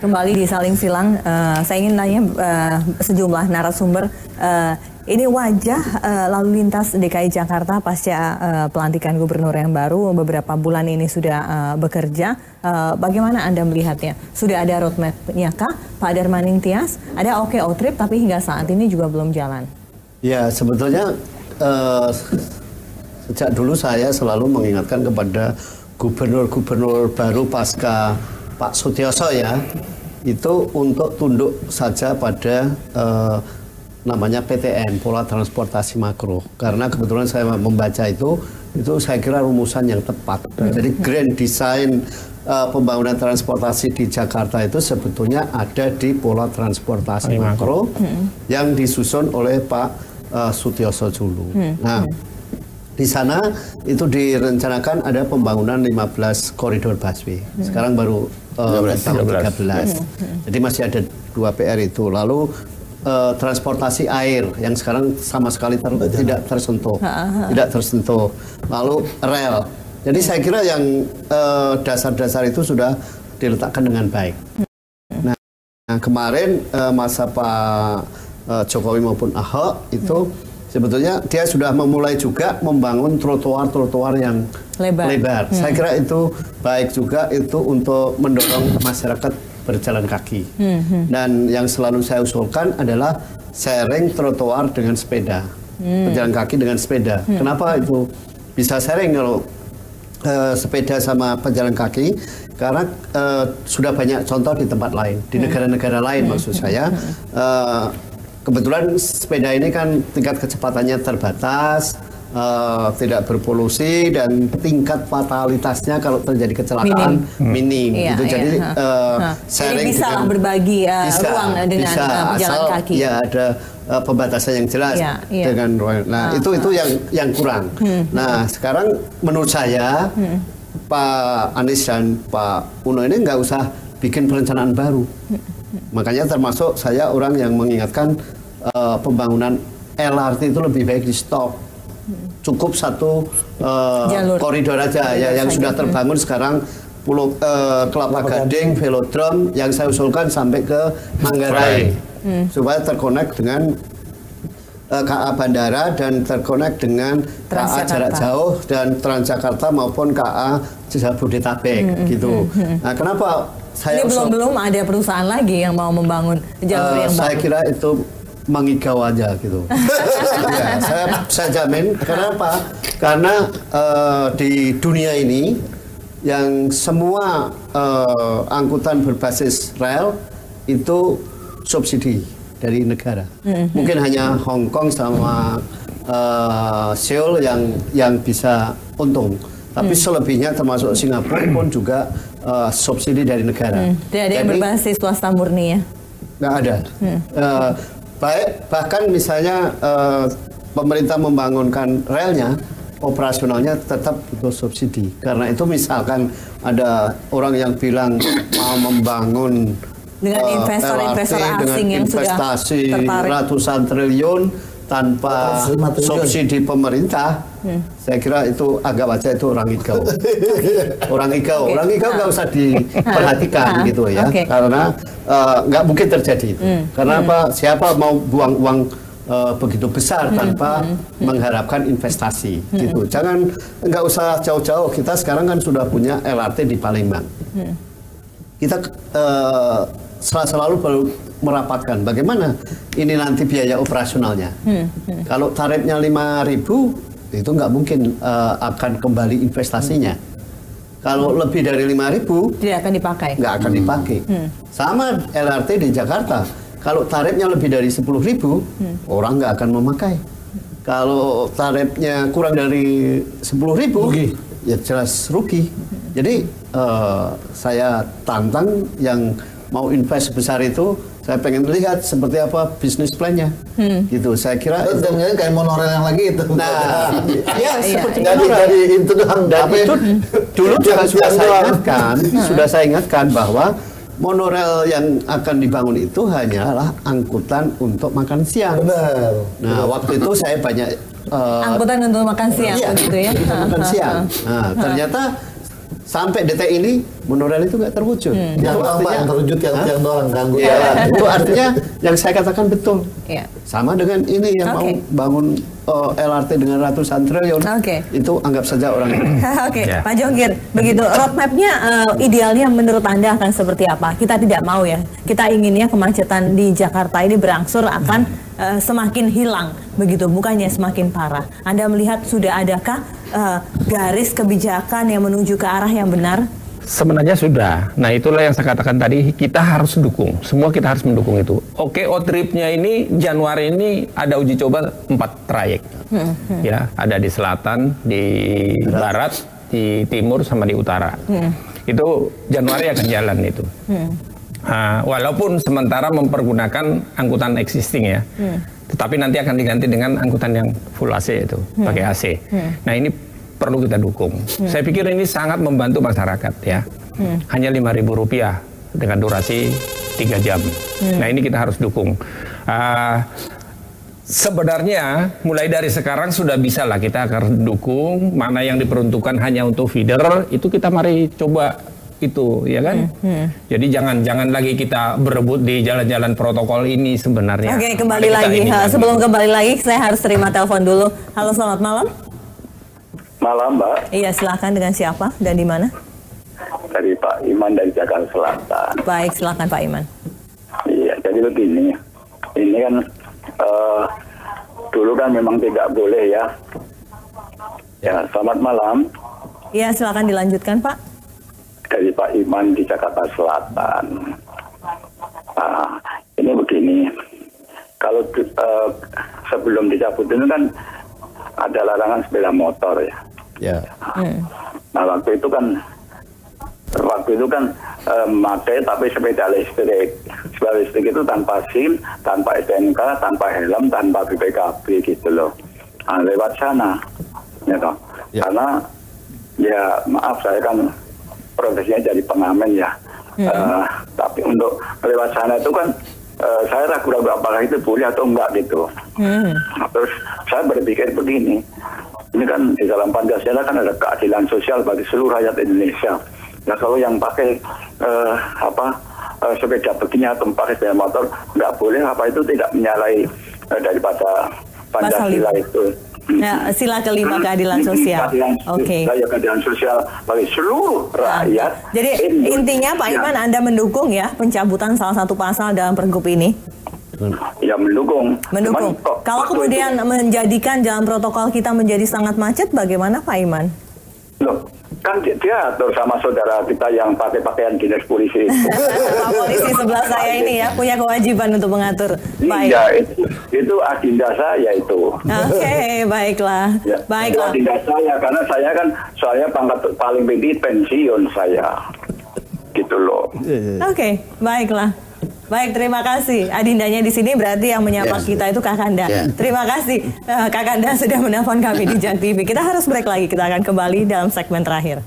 Kembali di Saling Silang, saya ingin nanya sejumlah narasumber, ini wajah lalu lintas DKI Jakarta pasca pelantikan gubernur yang baru beberapa bulan ini sudah bekerja. Bagaimana Anda melihatnya? Sudah ada roadmap-nya kah, Pak Darmaning Tias? Ada OKO Trip tapi hingga saat ini juga belum jalan. Ya, sebetulnya sejak dulu saya selalu mengingatkan kepada gubernur-gubernur baru pasca Pak Sutioso ya, itu untuk tunduk saja pada namanya PTM, pola transportasi makro. Karena kebetulan saya membaca itu saya kira rumusan yang tepat. Jadi grand design pembangunan transportasi di Jakarta itu sebetulnya ada di pola transportasi makro yang disusun oleh Pak Sutioso dulu. Nah, di sana itu direncanakan ada pembangunan 15 koridor busway. Sekarang baru tahun 13. Jadi masih ada 2 PR itu. Lalu transportasi air yang sekarang sama sekali tidak tersentuh. Lalu rel. Jadi saya kira yang dasar-dasar itu sudah diletakkan dengan baik. Nah, kemarin masa Pak Jokowi maupun Ahok itu sebetulnya dia sudah memulai juga membangun trotoar-trotoar yang lebar. Saya kira itu baik juga itu untuk mendorong masyarakat berjalan kaki. Dan yang selalu saya usulkan adalah sharing trotoar dengan sepeda, berjalan kaki dengan sepeda. Kenapa itu bisa sharing kalau sepeda sama pejalan kaki? Karena sudah banyak contoh di tempat lain, di negara-negara lain maksud saya. Kebetulan sepeda ini kan tingkat kecepatannya terbatas, tidak berpolusi dan tingkat fatalitasnya kalau terjadi kecelakaan minim. Gitu. Jadi sharing bisa dengan, berbagi ruang dengan pejalan kaki. Ya ada pembatasan yang jelas dengan ruang. Nah itu yang kurang. Nah sekarang menurut saya Pak Anies dan Pak Uno ini nggak usah bikin perencanaan baru. Makanya termasuk saya orang yang mengingatkan pembangunan LRT itu lebih baik di stop. Cukup satu koridor aja ya yang sudah terbangun sekarang Kelapa Gading, Velodrome yang saya usulkan sampai ke Manggarai supaya terkonek dengan KA Bandara dan terkonek dengan KA jarak jauh dan Transjakarta maupun KA Jabodetabek gitu. Nah, kenapa saya belum ada perusahaan lagi yang mau membangun jalur yang baru? Saya kira itu mengigau aja gitu. Ya, saya jamin. Kenapa? Karena di dunia ini yang semua angkutan berbasis rel itu subsidi dari negara. Mungkin hanya Hong Kong sama Seoul yang bisa untung. Tapi selebihnya termasuk Singapura pun juga subsidi dari negara. Tidak ada yang berbasis swasta murni ya? Nggak ada. Bahkan misalnya pemerintah membangunkan relnya, operasionalnya tetap butuh subsidi. Karena itu misalkan ada orang yang bilang mau membangun dengan investor-investor asing yang investasi sudah tertarik ratusan triliun tanpa subsidi pemerintah, saya kira itu anggap aja itu orang hijau. Orang hijau nggak usah diperhatikan gitu ya, karena nggak mungkin terjadi itu. Karena apa? Siapa mau buang uang begitu besar tanpa mengharapkan investasi gitu. Nggak usah jauh-jauh. Kita sekarang kan sudah punya LRT di Palembang. Kita selalu baru merapatkan bagaimana ini nanti biaya operasionalnya. Kalau tarifnya 5.000 itu nggak mungkin akan kembali investasinya. Kalau lebih dari 5.000 tidak akan dipakai. Nggak akan dipakai. Sama LRT di Jakarta. Kalau tarifnya lebih dari 10.000 orang nggak akan memakai. Kalau tarifnya kurang dari 10.000 ya jelas rugi. Jadi saya tantang yang mau invest sebesar itu, saya pengen lihat seperti apa bisnis plan-nya. Gitu. Saya kira itu kayak monorail yang lagi itu. Nah, ya seperti jadi itu doang. Dan itu dulu juga sudah saya ingatkan bahwa monorail yang akan dibangun itu hanyalah angkutan untuk makan siang. Benar. Nah, waktu itu saya banyak angkutan untuk makan siang begitu ya. makan siang. Nah, ternyata sampai detik ini monorail itu nggak terwujud. Yang Itu apa yang terwujud yang doang ganggu ya, jalan. itu artinya yang saya katakan betul. Iya. Sama dengan ini yang mau bangun LRT dengan ratusan triliun. Itu anggap saja orang. Oke, Pak Jonggir, begitu roadmap-nya idealnya menurut Anda akan seperti apa? Kita tidak mau ya. Kita inginnya kemacetan di Jakarta ini berangsur akan semakin hilang, begitu, bukannya semakin parah. Anda melihat sudah adakah garis kebijakan yang menuju ke arah yang benar? Sebenarnya sudah. Nah, itulah yang saya katakan tadi, kita harus dukung. Semua kita harus mendukung itu. OKO tripnya ini Januari ini ada uji coba 4 trayek. Ya, ada di selatan, di barat, di timur sama di utara. Itu Januari akan jalan itu. Walaupun sementara mempergunakan angkutan existing ya. Tetapi nanti akan diganti dengan angkutan yang full AC itu, pakai AC. Nah, ini perlu kita dukung. Saya pikir ini sangat membantu masyarakat ya. Hanya Rp5.000 dengan durasi 3 jam. Nah, ini kita harus dukung. Sebenarnya mulai dari sekarang sudah bisa lah kita akan dukung. Mana yang diperuntukkan hanya untuk feeder, itu kita mari coba itu, ya kan? Jadi jangan lagi kita berebut di jalan-jalan protokol ini sebenarnya. Oke, kembali lagi. Sebelum kembali lagi, saya harus terima telepon dulu. Halo, selamat malam. Malam, Mbak. Iya, silakan, dengan siapa dan di mana? Dari Pak Iman dari Jakarta Selatan. Baik, silakan Pak Iman. Iya, jadi begini. Ini kan dulu kan memang tidak boleh ya. Ya, selamat malam. Iya, silakan dilanjutkan, Pak. Dari Pak Iman di Jakarta Selatan. Ini begini. Kalau sebelum dicabut itu kan ada larangan sepeda motor ya. Ya. Nah, waktu itu kan pakai tapi sepeda listrik. Sepeda listrik itu tanpa SIM, tanpa STNK, tanpa helm, tanpa BPKB gitu loh. Nah, lewat sana, ya toh. Ya. Karena ya maaf saya kan profesinya jadi pengamen ya. Tapi untuk lewat sana itu kan saya ragu-ragu apakah itu boleh atau enggak gitu. Nah, terus saya berpikir begini. Ini kan di dalam Pancasila kan ada keadilan sosial bagi seluruh rakyat Indonesia. Nah, kalau yang pakai sepeda begini atau pakai sepeda motor nggak boleh, apa itu tidak menyalahi daripada Pancasila itu. Ya, sila kelima keadilan sosial. Oke. Keadilan sosial bagi seluruh rakyat. Jadi intinya Pak Iman, Anda mendukung ya pencabutan salah satu pasal dalam Pergub ini? Ya, mendukung. Mendukung. Kalau kemudian menjadikan jalan protokol kita menjadi sangat macet, bagaimana Pak Iman? Loh, kan dia atur sama saudara kita yang pakai pakaian dinas polisi. Pak polisi sebelah saya ini ya punya kewajiban untuk mengatur. Baik. Iya, itu agenda saya itu. Oke, baiklah. Ya, Baiklah. Itu agenda saya karena saya kan soalnya pangkat paling tinggi pensiun saya. Gitu loh. Oke, baiklah. Baik, terima kasih. Adindanya di sini berarti yang menyapa kita itu Kakanda. Terima kasih Kakanda sudah menelpon kami di JAK TV. Kita harus break lagi. Kita akan kembali dalam segmen terakhir.